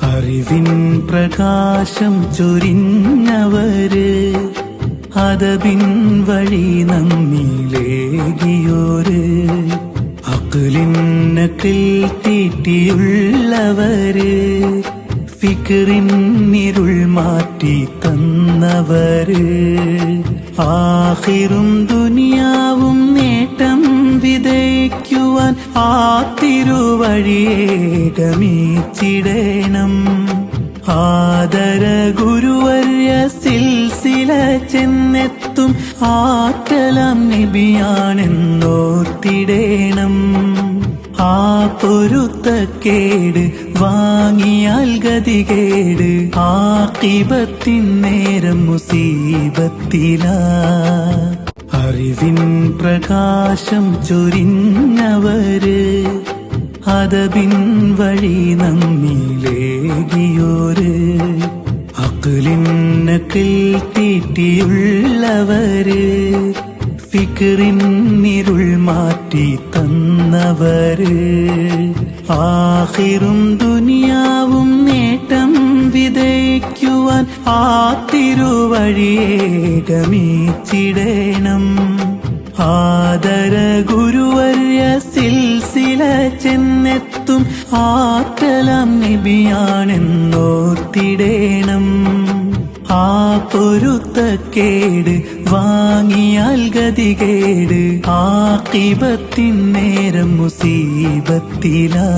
അറിവിൻ പ്രകാശം ചൊരിഞ്ഞവര്, അദബിൻ വഴി നമ്മിലേകിയോര്, അഖ്ലിന്നക്കിൽ തീറ്റിയുള്ളവര്, ഫിക്റിൻ ഇരുൾ മാറ്റി തന്നവര്, ആഖിറും ദുനിയാവും നേട്ടം വിതയ്ക്കുവാൻ ആ തിരുവഴിയെ ഗമിച്ചിടേണം. ആദര ഗുരുവർയ സിൽസില ചെന്നെത്തും ആറ്റലം നബിയാണെന്നോർത്തിടേണം. ആ പൊരുത്തക്കേട് വാങ്ങിയാൽ ഗതികേട്, ആഖിബത്തിൻ നേരം മുസീബത്തിലാ. അറിവിൻ പ്രകാശം ചൊരിഞ്ഞവര്, അദബിൻ വഴി നമ്മിലേകിയോര്, അഖ്ലിന്നക്കിൽ തീറ്റിയുള്ളവര്, ഫിക്റിൻ ഇരുൾ മാറ്റി തന്നവര്, ആഖിറും ദുനിയാവും നേട്ടം വിതയ്ക്കുവാൻ ആ തിരുവഴിയെ ഗമിച്ചിടേണം. ആദര ഗുരുവർയ സിൽസില ചെന്നെത്തും ആറ്റലം നബിയാണെന്നോർത്തിടേണം. ആ പൊരുത്തക്കേട് വാങ്ങിയാൽ ഗതികേട്, ആഖിബത്തിൻ നേരം മുസീബത്തിലാ.